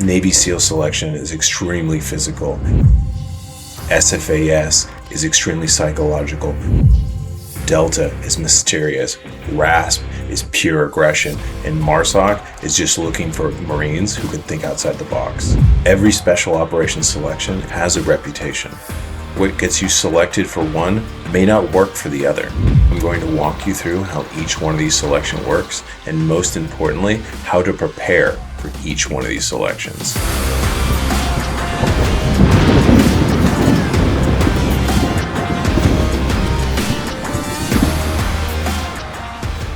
Navy SEAL selection is extremely physical. SFAS is extremely psychological. Delta is mysterious. RASP is pure aggression. And MARSOC is just looking for Marines who can think outside the box. Every special operations selection has a reputation. What gets you selected for one may not work for the other. I'm going to walk you through how each one of these selections works, and most importantly, how to prepare for each one of these selections.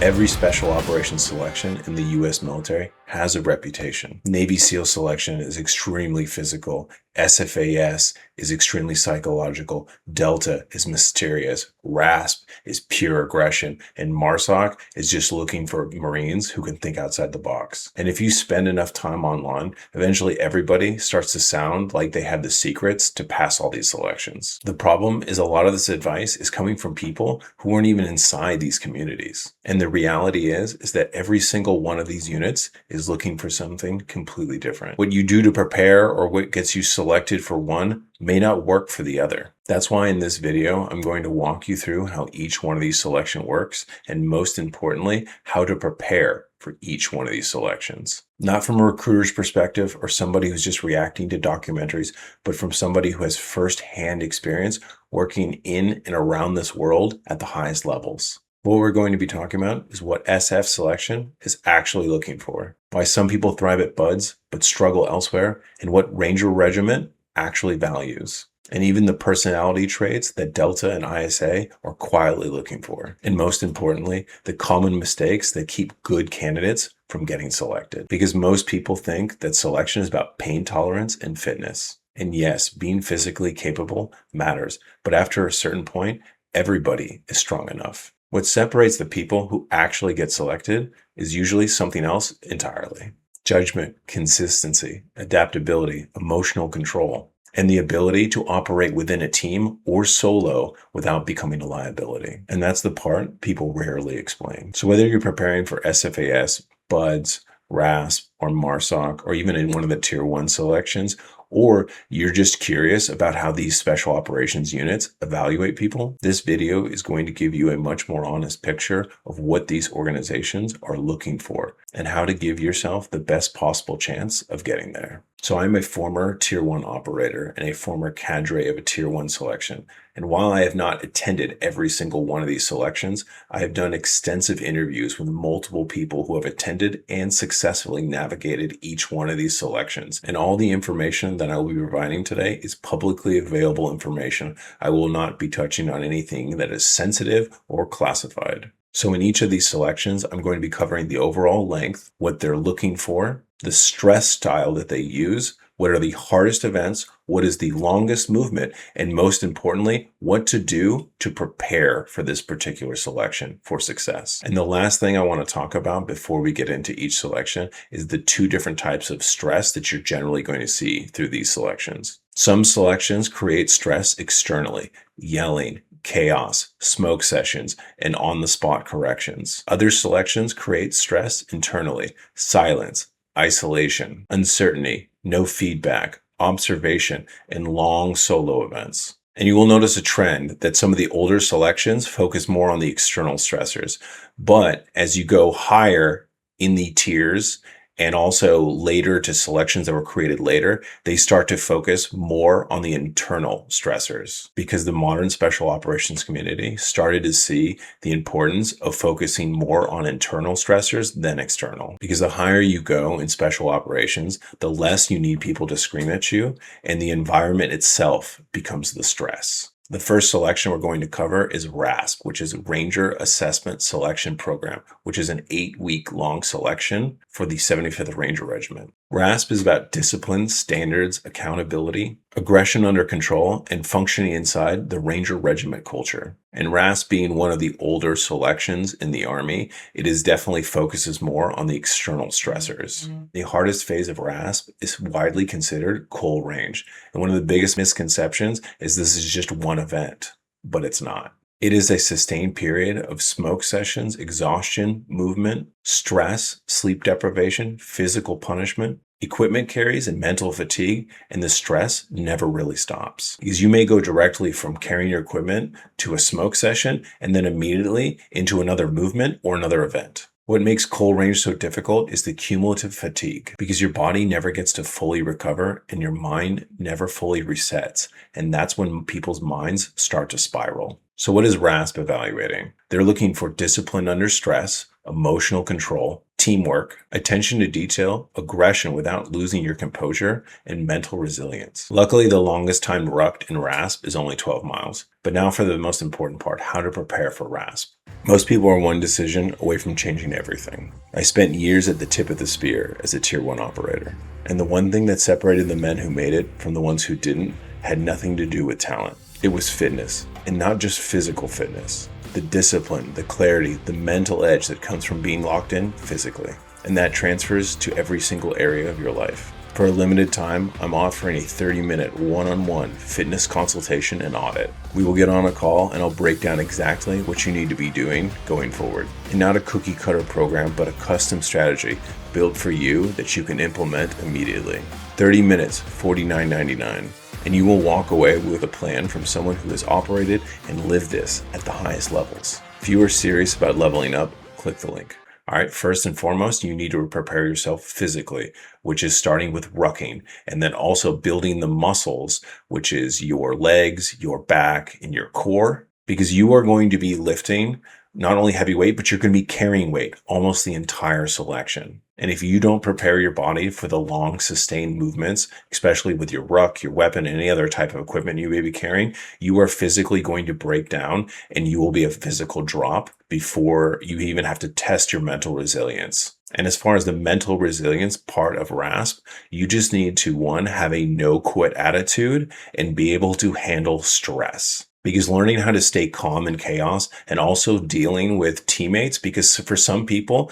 Every special operations selection in the U.S. military has a reputation. Navy SEAL selection is extremely physical. SFAS is extremely psychological. Delta is mysterious. RASP is pure aggression. And MARSOC is just looking for Marines who can think outside the box. And if you spend enough time online, eventually everybody starts to sound like they have the secrets to pass all these selections. The problem is a lot of this advice is coming from people who aren't even inside these communities. And the reality is that every single one of these units is looking for something completely different. What you do to prepare or what gets you selected for one may not work for the other. That's why in this video, I'm going to walk you through how each one of these selections works, and most importantly, how to prepare for each one of these selections. Not from a recruiter's perspective or somebody who's just reacting to documentaries, but from somebody who has firsthand experience working in and around this world at the highest levels. What we're going to be talking about is what SF selection is actually looking for, why some people thrive at BUDS but struggle elsewhere, and what Ranger Regiment actually values, and even the personality traits that Delta and ISA are quietly looking for. And most importantly, the common mistakes that keep good candidates from getting selected. Because most people think that selection is about pain tolerance and fitness. And yes, being physically capable matters, but after a certain point, everybody is strong enough. What separates the people who actually get selected is usually something else entirely. Judgment, consistency, adaptability, emotional control, and the ability to operate within a team or solo without becoming a liability. And that's the part people rarely explain. So whether you're preparing for SFAS, BUDS, RASP, or MARSOC, or even in one of the Tier 1 selections, or you're just curious about how these special operations units evaluate people, this video is going to give you a much more honest picture of what these organizations are looking for and how to give yourself the best possible chance of getting there. So I'm a former Tier 1 operator and a former cadre of a Tier 1 selection. And while I have not attended every single one of these selections, I have done extensive interviews with multiple people who have attended and successfully navigated each one of these selections. And all the information that I will be providing today is publicly available information. I will not be touching on anything that is sensitive or classified. So in each of these selections, I'm going to be covering the overall length, what they're looking for, the stress style that they use, what are the hardest events, what is the longest movement, and most importantly, what to do to prepare for this particular selection for success. And the last thing I want to talk about before we get into each selection is the two different types of stress that you're generally going to see through these selections. Some selections create stress externally, yelling, chaos, smoke sessions, and on-the-spot corrections. Other selections create stress internally, silence, isolation, uncertainty, no feedback, observation, and long solo events. And you will notice a trend that some of the older selections focus more on the external stressors. But as you go higher in the tiers, and also later to selections that were created later, they start to focus more on the internal stressors because the modern special operations community started to see the importance of focusing more on internal stressors than external. Because the higher you go in special operations, the less you need people to scream at you, and the environment itself becomes the stress. The first selection we're going to cover is RASP, which is Ranger Assessment Selection Program, which is an 8-week long selection for the 75th Ranger Regiment. RASP is about discipline, standards, accountability, aggression under control, and functioning inside the Ranger Regiment culture. And RASP being one of the older selections in the Army, it is definitely focuses more on the external stressors. The hardest phase of RASP is widely considered Coal Range. And one of the biggest misconceptions is this is just one event, but it's not. It is a sustained period of smoke sessions, exhaustion, movement, stress, sleep deprivation, physical punishment, equipment carries and mental fatigue, and the stress never really stops. Because you may go directly from carrying your equipment to a smoke session and then immediately into another movement or another event. What makes cold range so difficult is the cumulative fatigue, because your body never gets to fully recover and your mind never fully resets. And that's when people's minds start to spiral. So what is RASP evaluating? They're looking for discipline under stress, emotional control, teamwork, attention to detail, aggression without losing your composure, and mental resilience. Luckily, the longest time rucked in RASP is only 12 miles. But now for the most important part, how to prepare for RASP. Most people are one decision away from changing everything. I spent years at the tip of the spear as a Tier 1 operator. And the one thing that separated the men who made it from the ones who didn't had nothing to do with talent. It was fitness, and not just physical fitness. The discipline, the clarity, the mental edge that comes from being locked in physically. And that transfers to every single area of your life. For a limited time, I'm offering a 30-minute one-on-one fitness consultation and audit. We will get on a call and I'll break down exactly what you need to be doing going forward. And not a cookie cutter program, but a custom strategy built for you that you can implement immediately. 30 minutes, $49.99. And you will walk away with a plan from someone who has operated and lived this at the highest levels. If you are serious about leveling up, click the link. All right, first and foremost, you need to prepare yourself physically, which is starting with rucking, and then also building the muscles, which is your legs, your back, and your core, because you are going to be lifting not only heavy weight, but you're going to be carrying weight almost the entire selection. And if you don't prepare your body for the long sustained movements, especially with your ruck, your weapon, any other type of equipment you may be carrying, you are physically going to break down and you will be a physical drop before you even have to test your mental resilience. And as far as the mental resilience part of RASP, you just need to, one, have a no quit attitude and be able to handle stress. Because learning how to stay calm in chaos and also dealing with teammates, because for some people,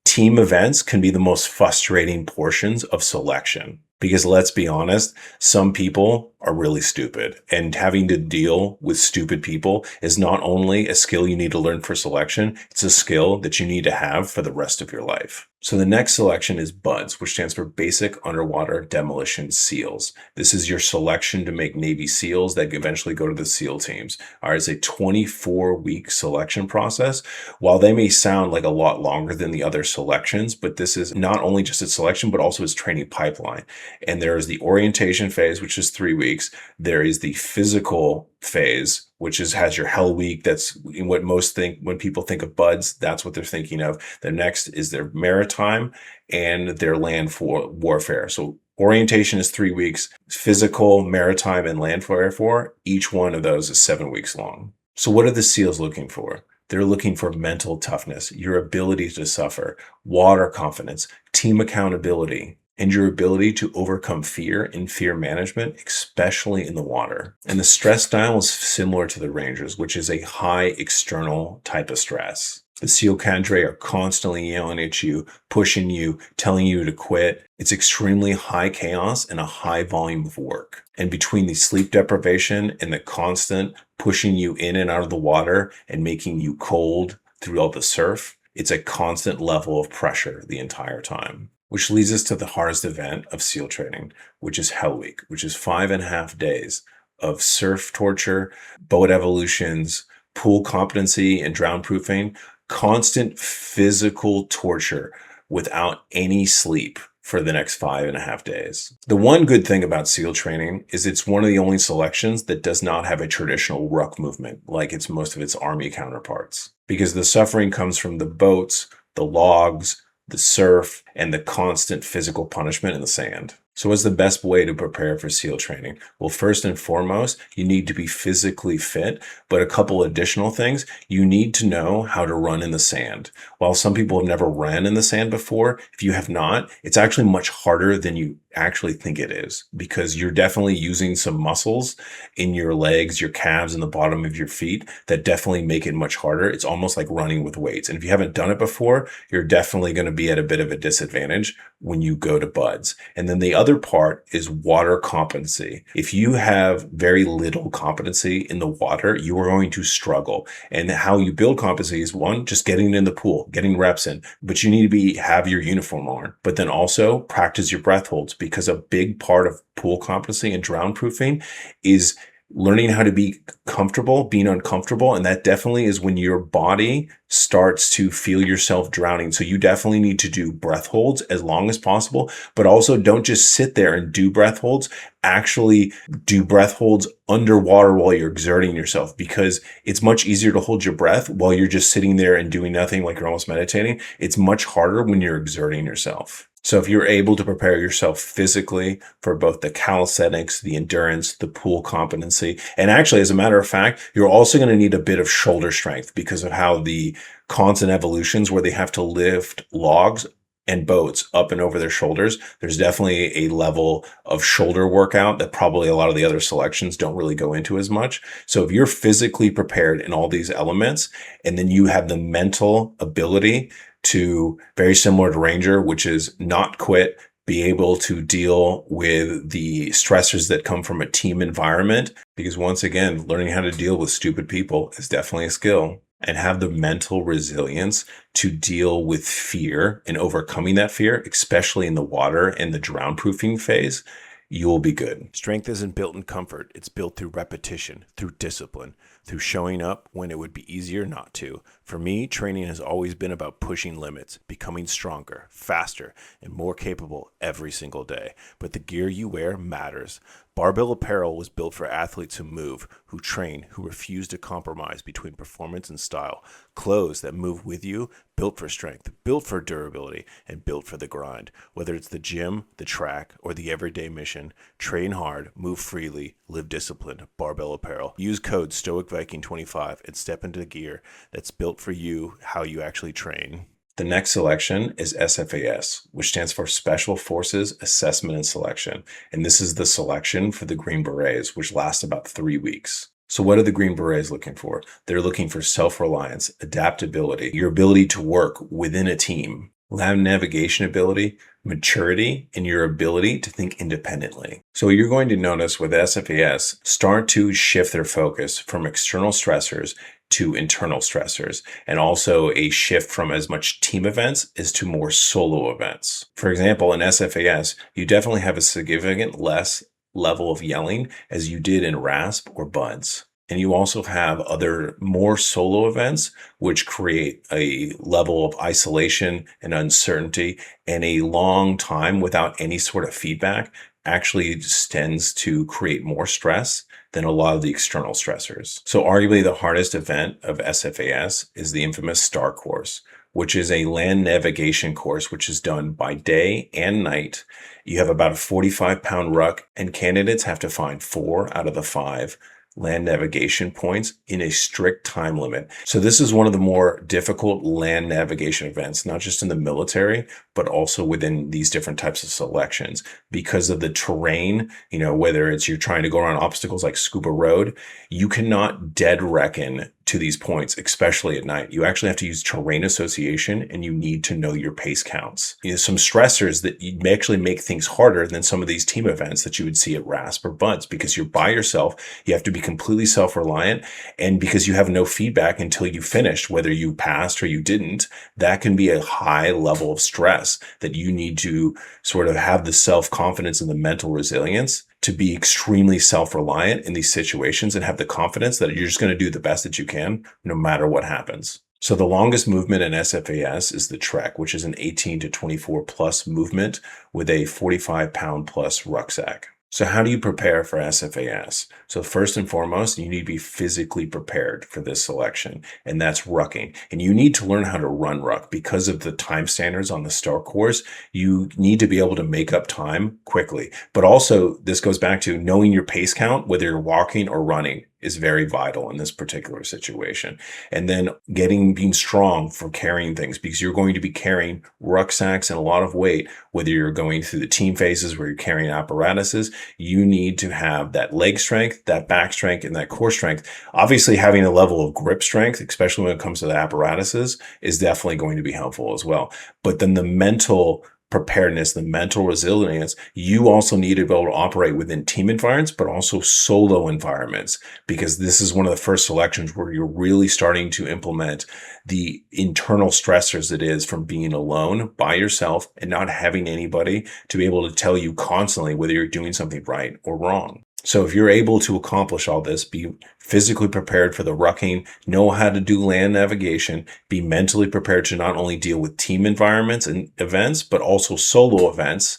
team events can be the most frustrating portions of selection. Because let's be honest, some people are really stupid, and having to deal with stupid people is not only a skill you need to learn for selection, it's a skill that you need to have for the rest of your life. So the next selection is BUDS, which stands for Basic Underwater Demolition SEALs. This is your selection to make Navy SEALs that eventually go to the SEAL teams. All right, it's a 24-week selection process. While they may sound like a lot longer than the other selections, but this is not only just its selection, but also its training pipeline. And there is the orientation phase, which is 3 weeks. There is the physical phase, which has your Hell Week. That's what most think when people think of BUDS. That's what they're thinking of. The next is their maritime and their land warfare. So orientation is 3 weeks. Physical, maritime, and land warfare. Each one of those is 7 weeks long. So what are the SEALs looking for? They're looking for mental toughness, your ability to suffer, water confidence, team accountability, and your ability to overcome fear and fear management, especially in the water. And the stress style is similar to the Rangers, which is a high external type of stress. The SEAL cadre are constantly yelling at you, pushing you, telling you to quit. It's extremely high chaos and a high volume of work. And between the sleep deprivation and the constant pushing you in and out of the water and making you cold through all the surf, it's a constant level of pressure the entire time. Which leads us to the hardest event of SEAL training, which is Hell Week, which is 5.5 days of surf torture, boat evolutions, pool competency and drown proofing, constant physical torture without any sleep for the next 5.5 days. The one good thing about SEAL training is it's one of the only selections that does not have a traditional ruck movement like it's most of its Army counterparts. Because the suffering comes from the boats, the logs, the surf, and the constant physical punishment in the sand. So what's the best way to prepare for SEAL training? Well, first and foremost, you need to be physically fit, but a couple additional things. You need to know how to run in the sand. While some people have never ran in the sand before, if you have not, it's actually much harder than you actually think it is, because you're definitely using some muscles in your legs, your calves, and the bottom of your feet that definitely make it much harder. It's almost like running with weights. And if you haven't done it before, you're definitely going to be at a bit of a disadvantage when you go to buds. And then the other part is water competency. If you have very little competency in the water, you are going to struggle. And how you build competency is, one, just getting in the pool, getting reps in, but you need to have your uniform on. But then also practice your breath holds, because a big part of pool competency and drown proofing is learning how to be comfortable, being uncomfortable. And that definitely is when your body starts to feel yourself drowning. So you definitely need to do breath holds as long as possible, but also don't just sit there and do breath holds. Actually do breath holds underwater while you're exerting yourself, because it's much easier to hold your breath while you're just sitting there and doing nothing, like you're almost meditating. It's much harder when you're exerting yourself. So if you're able to prepare yourself physically for both the calisthenics, the endurance, the pool competency, and actually, as a matter of fact, you're also going to need a bit of shoulder strength because of how the constant evolutions where they have to lift logs and boats up and over their shoulders. There's definitely a level of shoulder workout that probably a lot of the other selections don't really go into as much. So if you're physically prepared in all these elements, and then you have the mental ability to, very similar to Ranger, which is not quit, be able to deal with the stressors that come from a team environment, because once again, learning how to deal with stupid people is definitely a skill, and have the mental resilience to deal with fear and overcoming that fear, especially in the water and the drown proofing phase, you will be good. Strength isn't built in comfort. It's built through repetition, through discipline, through showing up when it would be easier not to. For me, training has always been about pushing limits, becoming stronger, faster, and more capable every single day. But the gear you wear matters. Barbell apparel was built for athletes who move, who train, who refuse to compromise between performance and style. Clothes that move with you, built for strength, built for durability, and built for the grind. Whether it's the gym, the track, or the everyday mission, train hard, move freely, live disciplined. Barbell apparel. Use code Stoic Viking 25 and step into the gear that's built for you, how you actually train. The next selection is SFAS, which stands for Special Forces Assessment and Selection. And this is the selection for the Green Berets, which lasts about 3 weeks. So what are the Green Berets looking for? They're looking for self-reliance, adaptability, your ability to work within a team, navigation ability, maturity, and your ability to think independently. So you're going to notice with SFAS start to shift their focus from external stressors to internal stressors, and also a shift from as much team events as to more solo events. For example, in SFAS, you definitely have a significant less level of yelling as you did in RASP or BUDS. And you also have other more solo events, which create a level of isolation and uncertainty, and a long time without any sort of feedback actually tends to create more stress than a lot of the external stressors. So arguably the hardest event of SFAS is the infamous STAR course, which is a land navigation course, which is done by day and night. You have about a 45-pound ruck, and candidates have to find 4 out of the 5 land navigation points in a strict time limit. So this is one of the more difficult land navigation events, not just in the military, but also within these different types of selections, because of the terrain. You know, whether it's you're trying to go around obstacles like Scuba Road, you cannot dead reckon to these points, especially at night. You actually have to use terrain association, and you need to know your pace counts. You know, some stressors that may actually make things harder than some of these team events that you would see at RASP or BUDS, because you're by yourself. You have to be completely self-reliant, and because you have no feedback until you finished, whether you passed or you didn't, that can be a high level of stress that you need to sort of have the self-confidence and the mental resilience to be extremely self-reliant in these situations and have the confidence that you're just going to do the best that you can no matter what happens. So the longest movement in SFAS is the trek, which is an 18 to 24 plus movement with a 45-pound plus rucksack. So how do you prepare for SFAS? So first and foremost, you need to be physically prepared for this selection, and that's rucking. And you need to learn how to run ruck because of the time standards on the STAR course. You need to be able to make up time quickly. But also, this goes back to knowing your pace count, whether you're walking or running. is very vital in this particular situation. And then being strong for carrying things, because you're going to be carrying rucksacks and a lot of weight, whether you're going through the team phases where you're carrying apparatuses. You need to have that leg strength, that back strength, and that core strength. Obviously, having a level of grip strength, especially when it comes to the apparatuses, is definitely going to be helpful as well. But then the mental preparedness, the mental resilience, you also need to be able to operate within team environments, but also solo environments, because this is one of the first selections where you're really starting to implement the internal stressors it is from being alone by yourself and not having anybody to be able to tell you constantly whether you're doing something right or wrong. So if you're able to accomplish all this, be physically prepared for the rucking, know how to do land navigation, be mentally prepared to not only deal with team environments and events, but also solo events,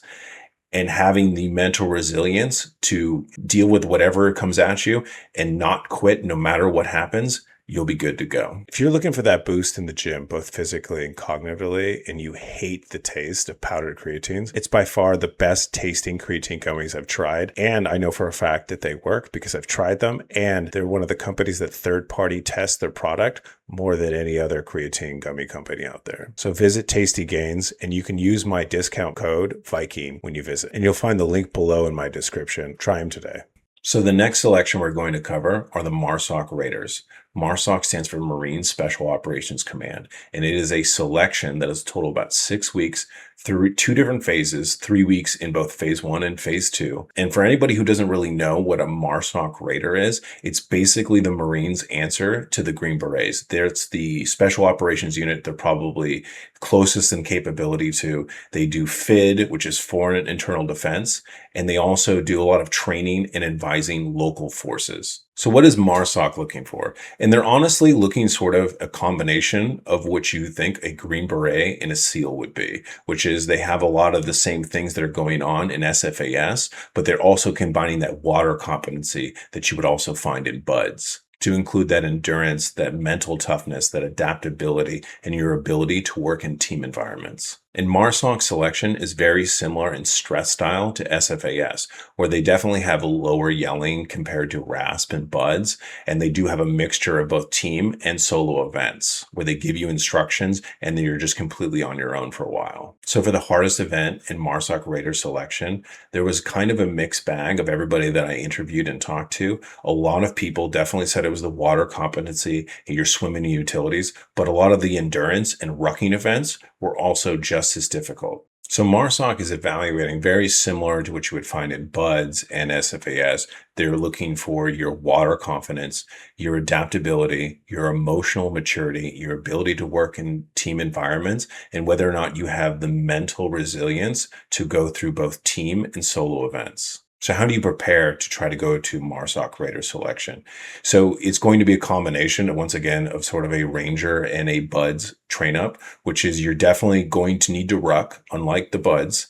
and having the mental resilience to deal with whatever comes at you and not quit no matter what happens, you'll be good to go. If you're looking for that boost in the gym, both physically and cognitively, and you hate the taste of powdered creatines, it's by far the best tasting creatine gummies I've tried. And I know for a fact that they work because I've tried them, and they're one of the companies that third-party test their product more than any other creatine gummy company out there. So visit Tasty Gains, and you can use my discount code Viking when you visit, and you'll find the link below in my description. Try them today. So the next selection we're going to cover are the MARSOC Raiders. MARSOC stands for Marine Special Operations Command, and it is a selection that is total about 6 weeks through 2 different phases, 3 weeks in both phase 1 and phase 2. And for anybody who doesn't really know what a MARSOC Raider is, it's basically the Marines' answer to the Green Berets. It's the Special Operations Unit they're probably closest in capability to. They do FID, which is Foreign and Internal Defense, and they also do a lot of training and advising local forces. So what is MARSOC looking for? And they're honestly looking sort of a combination of what you think a Green Beret and a SEAL would be, which is they have a lot of the same things that are going on in SFAS, but they're also combining that water competency that you would also find in BUDS, to include that endurance, that mental toughness, that adaptability, and your ability to work in team environments. And MARSOC selection is very similar in stress style to SFAS, where they definitely have a lower yelling compared to RASP and BUDS, and they do have a mixture of both team and solo events, where they give you instructions and then you're just completely on your own for a while. So for the hardest event in MARSOC Raider selection, there was kind of a mixed bag of everybody that I interviewed and talked to. A lot of people definitely said it was the water competency and your swimming and utilities, but a lot of the endurance and rucking events were also just as difficult. So MARSOC is evaluating very similar to what you would find in BUDS and SFAS. They're looking for your water confidence, your adaptability, your emotional maturity, your ability to work in team environments, and whether or not you have the mental resilience to go through both team and solo events. So how do you prepare to try to go to MARSOC Raider selection? So it's going to be a combination, once again, of sort of a Ranger and a BUDS train up, which is you're definitely going to need to ruck, unlike the BUDS,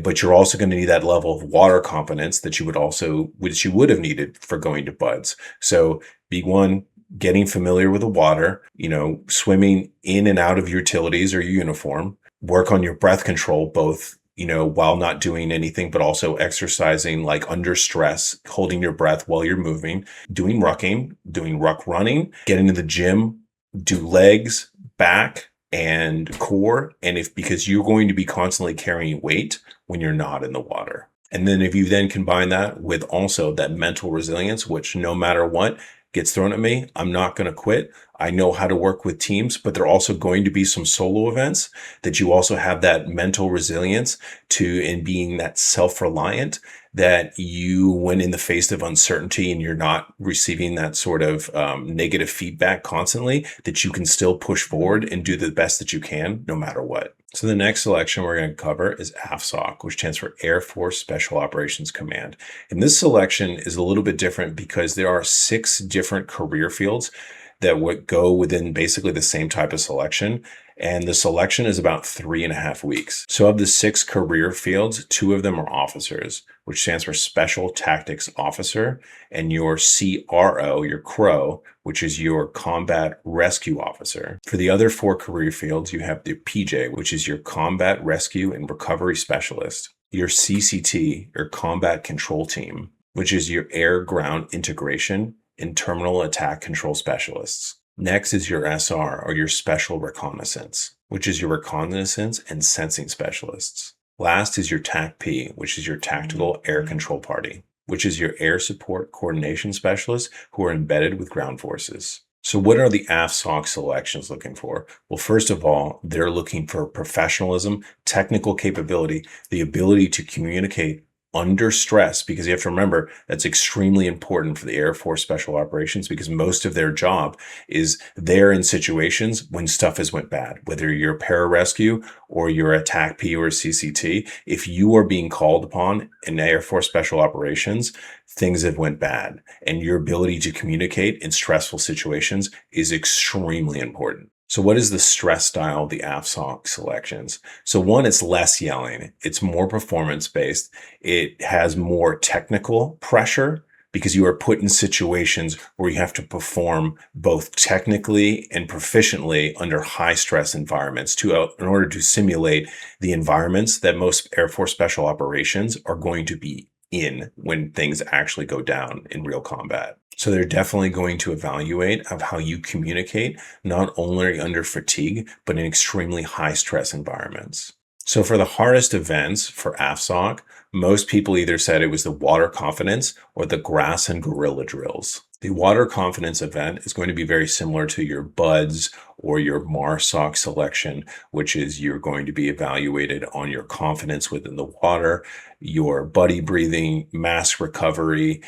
but you're also going to need that level of water competence that you would have needed for going to BUDS. So B1, getting familiar with the water, swimming in and out of your utilities or your uniform, work on your breath control, both while not doing anything, but also exercising like under stress, holding your breath while you're moving, doing rucking, doing ruck running, get into the gym, do legs, back, and core. And because you're going to be constantly carrying weight when you're not in the water. And then if you then combine that with also that mental resilience, which no matter what gets thrown at me, I'm not going to quit. I know how to work with teams, but there are also going to be some solo events that you also have that mental resilience in being that self-reliant, that you, when in the face of uncertainty and you're not receiving that sort of negative feedback constantly, that you can still push forward and do the best that you can no matter what. So the next selection we're going to cover is AFSOC, which stands for Air Force Special Operations Command. And this selection is a little bit different because there are 6 different career fields that would go within basically the same type of selection. And the selection is about 3.5 weeks. So of the 6 career fields, 2 of them are officers, which stands for Special Tactics Officer, and your CRO, your CRO, which is your Combat Rescue Officer. For the other 4 career fields, you have the PJ, which is your Combat Rescue and Recovery Specialist, your CCT, your Combat Control Team, which is your Air-Ground Integration and terminal attack control specialists. Next is your SR, or your special reconnaissance, which is your reconnaissance and sensing specialists. Last is your TAC-P, which is your tactical air control party, which is your air support coordination specialists who are embedded with ground forces. So what are the AFSOC selections looking for? Well, first of all, they're looking for professionalism, technical capability, the ability to communicate under stress, because you have to remember that's extremely important for the Air Force Special Operations, because most of their job is they're in situations when stuff has went bad, whether you're a pararescue or you're a TAC-P or a CCT. If you are being called upon in Air Force Special Operations, things have went bad, and your ability to communicate in stressful situations is extremely important. So what is the stress style of the AFSOC selections? So one, it's less yelling. It's more performance-based. It has more technical pressure because you are put in situations where you have to perform both technically and proficiently under high stress environments in order to simulate the environments that most Air Force Special Operations are going to be in when things actually go down in real combat. So they're definitely going to evaluate of how you communicate, not only under fatigue, but in extremely high stress environments. So for the hardest events for AFSOC, most people either said it was the water confidence or the grass and guerrilla drills. The water confidence event is going to be very similar to your BUDS or your MARSOC selection, which is you're going to be evaluated on your confidence within the water, your buddy breathing, mask recovery,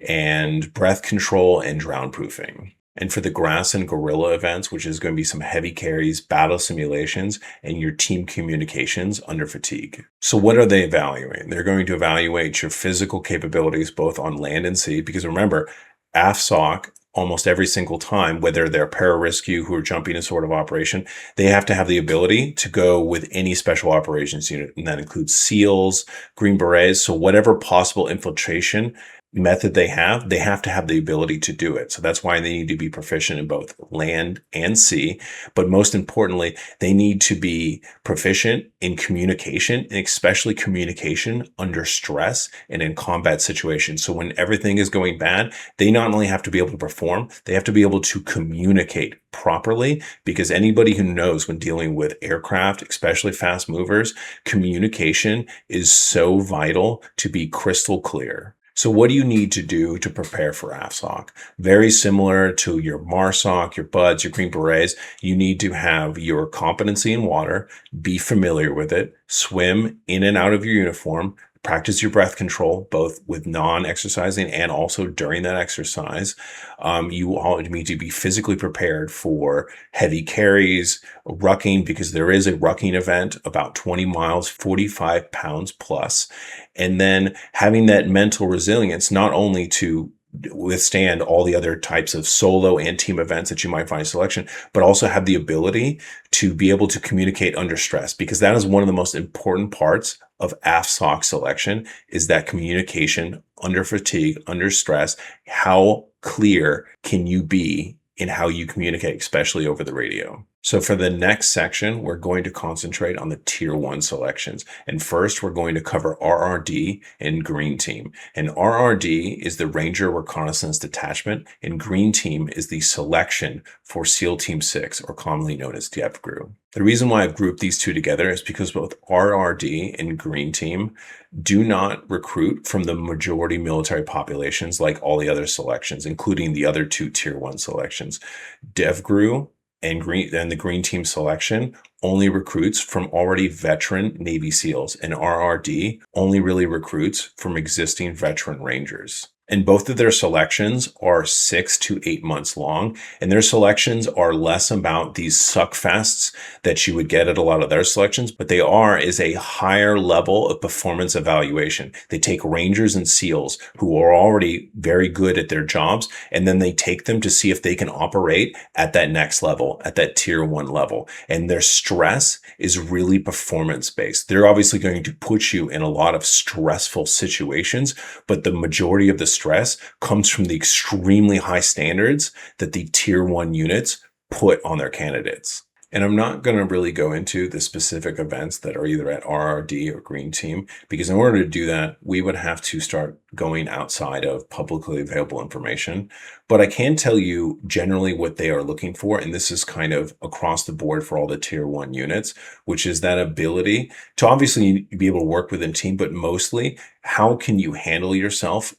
and breath control and drown proofing. And for the grass and guerrilla events, which is going to be some heavy carries, battle simulations, and your team communications under fatigue. So what are they evaluating? They're going to evaluate your physical capabilities both on land and sea, because remember, AFSOC, almost every single time, whether they're pararescue who are jumping a sort of operation, they have to have the ability to go with any special operations unit, and that includes SEALs, Green Berets, so whatever possible infiltration method they have to have the ability to do it. So that's why they need to be proficient in both land and sea. But most importantly, they need to be proficient in communication, and especially communication under stress and in combat situations. So when everything is going bad, they not only have to be able to perform, they have to be able to communicate properly, because anybody who knows when dealing with aircraft, especially fast movers, communication is so vital to be crystal clear. So what do you need to do to prepare for AFSOC? Very similar to your MARSOC, your BUDS, your Green Berets, you need to have your competency in water, be familiar with it, swim in and out of your uniform, practice your breath control, both with non-exercising and also during that exercise. You all need to be physically prepared for heavy carries, rucking, because there is a rucking event about 20 miles, 45 pounds plus. And then having that mental resilience, not only to withstand all the other types of solo and team events that you might find in selection, but also have the ability to be able to communicate under stress, because that is one of the most important parts of AFSOC selection, is that communication under fatigue, under stress. How clear can you be in how you communicate, especially over the radio? So for the next section, we're going to concentrate on the Tier 1 selections. And first, we're going to cover RRD and Green Team. And RRD is the Ranger Reconnaissance Detachment, and Green Team is the selection for SEAL Team 6, or commonly known as DEVGRU. The reason why I've grouped these two together is because both RRD and Green Team do not recruit from the majority military populations like all the other selections, including the other two Tier 1 selections. DEVGRU and the Green Team selection only recruits from already veteran Navy SEALs, and RRD only really recruits from existing veteran Rangers. And both of their selections are 6 to 8 months long, and their selections are less about these suck fests that you would get at a lot of their selections, but they is a higher level of performance evaluation. They take Rangers and SEALs who are already very good at their jobs, and then they take them to see if they can operate at that next level, at that Tier 1 level. And their stress is really performance-based. They're obviously going to put you in a lot of stressful situations, but the majority of the stress comes from the extremely high standards that the Tier 1 units put on their candidates. And I'm not going to really go into the specific events that are either at RRD or Green Team, because in order to do that, we would have to start going outside of publicly available information. But I can tell you generally what they are looking for, and this is kind of across the board for all the tier 1 units, which is that ability to obviously be able to work within team, but mostly how can you handle yourself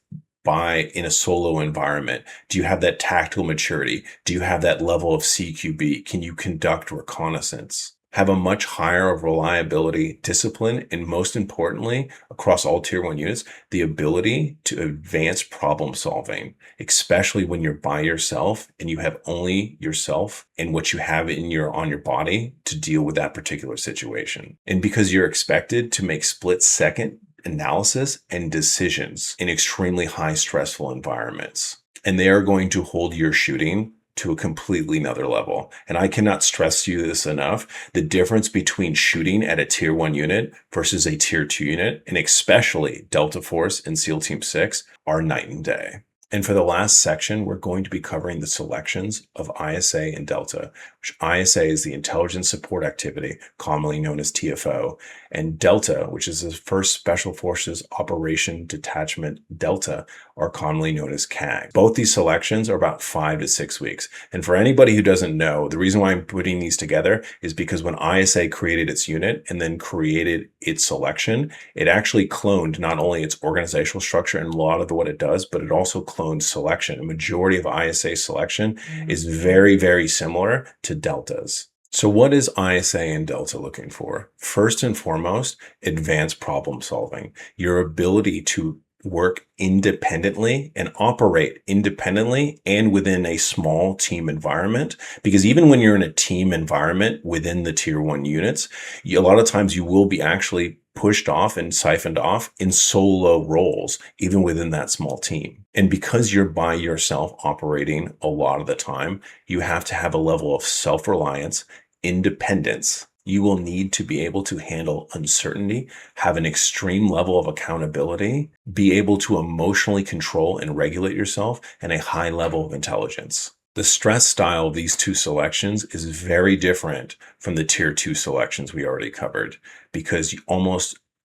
in a solo environment? Do you have that tactical maturity? Do you have that level of CQB? Can you conduct reconnaissance? Have a much higher reliability, discipline, and most importantly, across all tier 1 units, the ability to advance problem solving, especially when you're by yourself and you have only yourself and what you have on your body to deal with that particular situation. And because you're expected to make split-second analysis and decisions in extremely high stressful environments. And they are going to hold your shooting to a completely another level. And I cannot stress you this enough. The difference between shooting at a tier 1 unit versus a tier 2 unit, and especially Delta Force and SEAL Team 6, are night and day. And for the last section, we're going to be covering the selections of ISA and Delta, which ISA is the Intelligence Support Activity, commonly known as TFO, and Delta, which is the 1st Special Forces Operation Detachment Delta, are commonly known as CAG. Both these selections are about 5 to 6 weeks. And for anybody who doesn't know, the reason why I'm putting these together is because when ISA created its unit and then created its selection, it actually cloned not only its organizational structure and a lot of what it does, but it also cloned selection. A majority of ISA selection is very, very similar to Delta's. So what is ISA and Delta looking for? First and foremost, advanced problem solving. Your ability to work independently and operate independently and within a small team environment. Because even when you're in a team environment within the tier 1 units, a lot of times you will be actually pushed off and siphoned off in solo roles, even within that small team. And because you're by yourself operating a lot of the time, you have to have a level of self-reliance, independence. You will need to be able to handle uncertainty, have an extreme level of accountability, be able to emotionally control and regulate yourself, and a high level of intelligence. The stress style of these 2 selections is very different from the tier 2 selections we already covered, because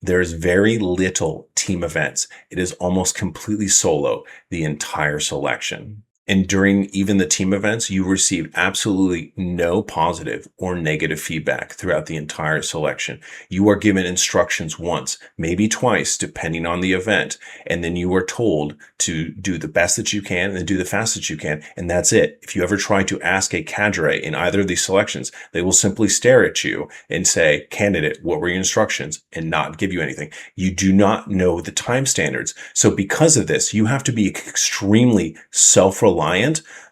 there's very little team events. It is almost completely solo, the entire selection. And during even the team events, you receive absolutely no positive or negative feedback throughout the entire selection. You are given instructions once, maybe twice, depending on the event. And then you are told to do the best that you can and do the fastest you can. And that's it. If you ever try to ask a cadre in either of these selections, they will simply stare at you and say, "Candidate, what were your instructions?" and not give you anything. You do not know the time standards. So because of this, you have to be extremely self-reliant,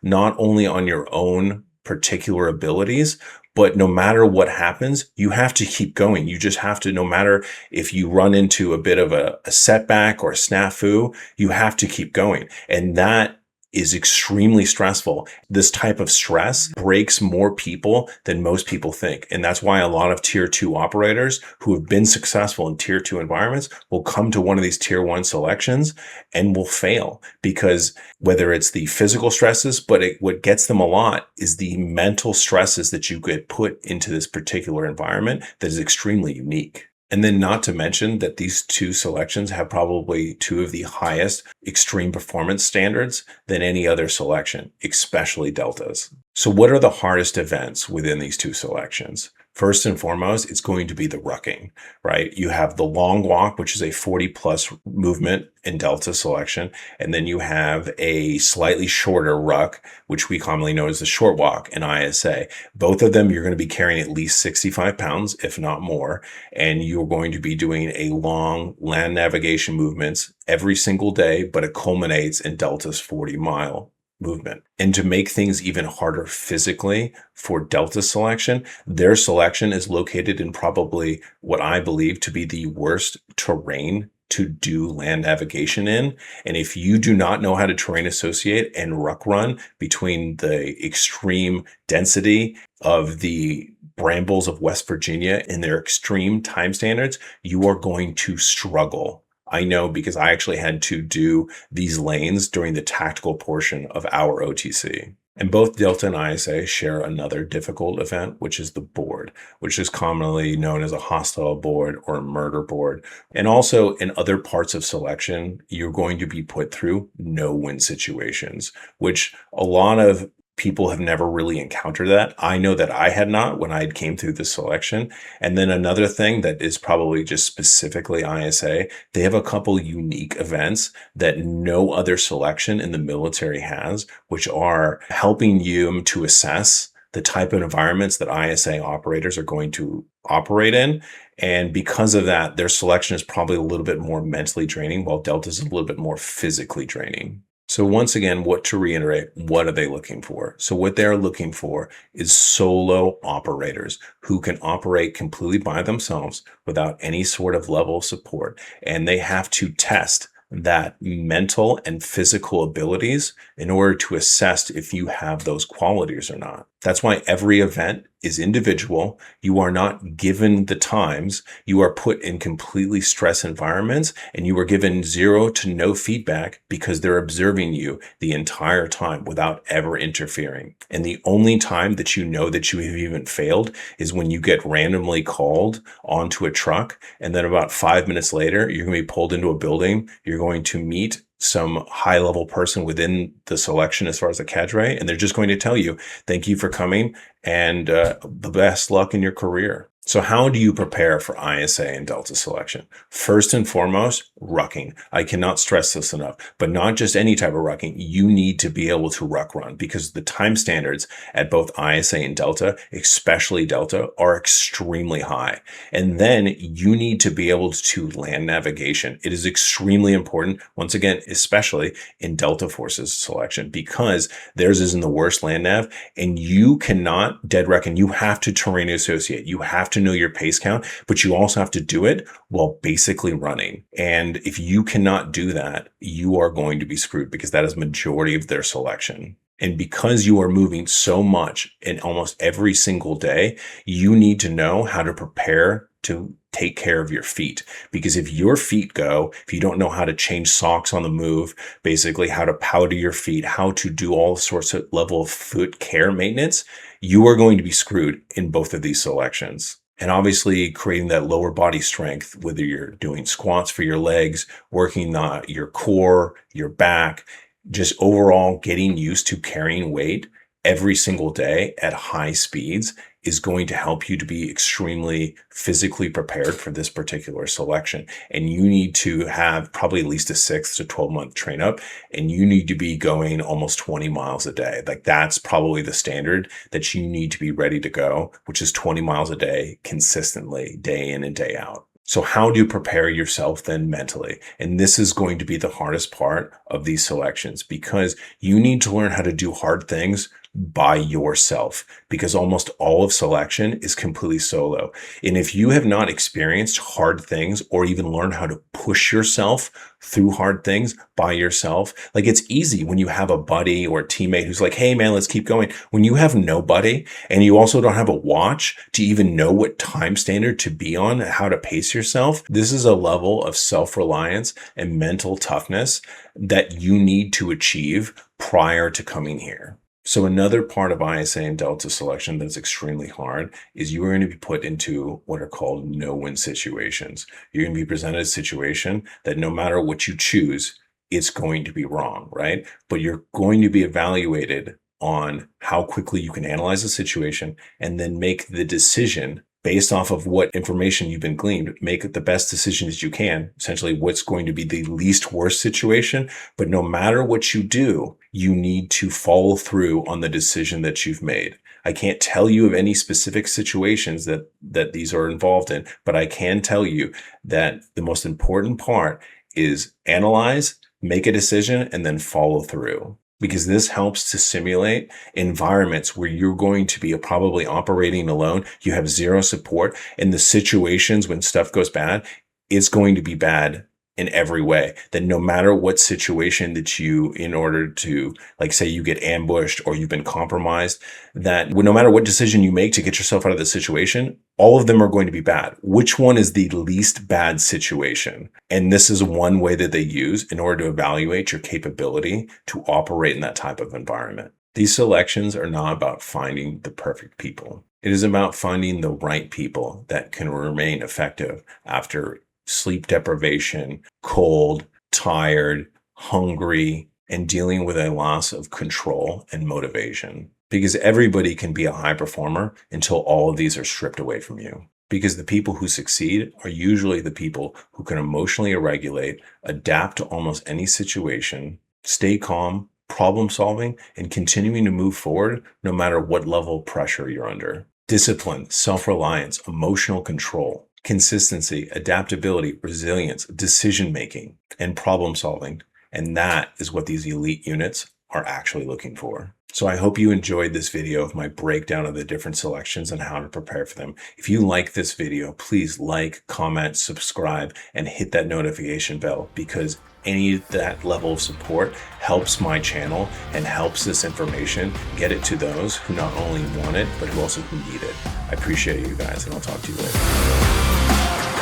not only on your own particular abilities, but no matter what happens, you have to keep going. You just have to, no matter if you run into a bit of a setback or a snafu, you have to keep going. And that is extremely stressful. This type of stress breaks more people than most people think. And that's why a lot of tier 2 operators who have been successful in tier 2 environments will come to one of these tier 1 selections and will fail, because whether it's the physical stresses, but what gets them a lot is the mental stresses that you get put into this particular environment that is extremely unique. And then not to mention that these 2 selections have probably 2 of the highest extreme performance standards than any other selection, especially Deltas. So what are the hardest events within these 2 selections? First and foremost, it's going to be the rucking, right? You have the long walk, which is a 40+ movement in Delta selection. And then you have a slightly shorter ruck, which we commonly know as the short walk in ISA. Both of them, you're going to be carrying at least 65 pounds, if not more. And you're going to be doing a long land navigation movements every single day, but it culminates in Delta's 40-mile movement. And to make things even harder physically for Delta selection, their selection is located in probably what I believe to be the worst terrain to do land navigation in. And if you do not know how to terrain associate and ruck run between the extreme density of the brambles of West Virginia and their extreme time standards, you are going to struggle. I know, because I actually had to do these lanes during the tactical portion of our OTC. And both Delta and ISA share another difficult event, which is the board, which is commonly known as a hostile board or a murder board. And also in other parts of selection, you're going to be put through no-win situations, which a lot of people have never really encountered that. I know that I had not when I came through this selection. And then another thing that is probably just specifically ISA, they have a couple unique events that no other selection in the military has, which are helping you to assess the type of environments that ISA operators are going to operate in. And because of that, their selection is probably a little bit more mentally draining, while Delta is a little bit more physically draining. So once again, what to reiterate, what are they looking for? So what they're looking for is solo operators who can operate completely by themselves without any sort of level of support. And they have to test that mental and physical abilities in order to assess if you have those qualities or not. That's why every event is individual. You are not given the times. You are put in completely stress environments, and you are given 0 to no feedback because they're observing you the entire time without ever interfering. And the only time that you know that you have even failed is when you get randomly called onto a truck, and then about 5 minutes later, you're going to be pulled into a building. You're going to meet some high-level person within the selection as far as the cadre, and they're just going to tell you, thank you for coming, and the best luck in your career. So how do you prepare for ISA and Delta selection? First and foremost, rucking. I cannot stress this enough, but not just any type of rucking. You need to be able to ruck run because the time standards at both ISA and Delta, especially Delta, are extremely high. And then you need to be able to land navigation. It is extremely important, once again, especially in Delta Forces selection, because theirs is in the worst land nav, and you cannot dead reckon. You have to terrain associate. You have to know your pace count, but you also have to do it while basically running. And if you cannot do that, you are going to be screwed because that is majority of their selection. And because you are moving so much in almost every single day, you need to know how to prepare to take care of your feet. Because if your feet go, if you don't know how to change socks on the move, basically how to powder your feet, how to do all sorts of level of foot care maintenance, you are going to be screwed in both of these selections. And obviously creating that lower body strength, whether you're doing squats for your legs, working your core, your back, just overall getting used to carrying weight every single day at high speeds is going to help you to be extremely physically prepared for this particular selection. And you need to have probably at least a 6 to 12 month train up, and you need to be going almost 20 miles a day. Like that's probably the standard that you need to be ready to go, which is 20 miles a day consistently, day in and day out. So how do you prepare yourself then mentally? And this is going to be the hardest part of these selections because you need to learn how to do hard things by yourself because almost all of selection is completely solo. And if you have not experienced hard things or even learned how to push yourself through hard things by yourself, like it's easy when you have a buddy or a teammate who's like, hey man, let's keep going. When you have nobody and you also don't have a watch to even know what time standard to be on, how to pace yourself, this is a level of self-reliance and mental toughness that you need to achieve prior to coming here. So another part of ISA and Delta selection that's extremely hard is you are going to be put into what are called no-win situations. You're going to be presented a situation that no matter what you choose, it's going to be wrong, right? But you're going to be evaluated on how quickly you can analyze the situation and then make the decision based off of what information you've been gleaned, make the best decision as you can, essentially what's going to be the least worst situation. But no matter what you do, you need to follow through on the decision that you've made. I can't tell you of any specific situations that these are involved in, but I can tell you that the most important part is analyze, make a decision, and then follow through. Because this helps to simulate environments where you're going to be probably operating alone. You have zero support, and the situations when stuff goes bad, it's going to be bad in every way. That no matter what situation that you, in order to, like say you get ambushed or you've been compromised, that no matter what decision you make to get yourself out of the situation, all of them are going to be bad. Which one is the least bad situation? And this is one way that they use in order to evaluate your capability to operate in that type of environment. These selections are not about finding the perfect people. It is about finding the right people that can remain effective after sleep deprivation, cold, tired, hungry, and dealing with a loss of control and motivation. Because everybody can be a high performer until all of these are stripped away from you. Because the people who succeed are usually the people who can emotionally regulate, adapt to almost any situation, stay calm, problem solving, and continuing to move forward no matter what level of pressure you're under. Discipline, self-reliance, emotional control, consistency, adaptability, resilience, decision-making, and problem solving. And that is what these elite units are actually looking for. So I hope you enjoyed this video of my breakdown of the different selections and how to prepare for them. If you like this video, please like, comment, subscribe, and hit that notification bell, because any of that level of support helps my channel and helps this information get it to those who not only want it, but who also need it. I appreciate you guys, and I'll talk to you later.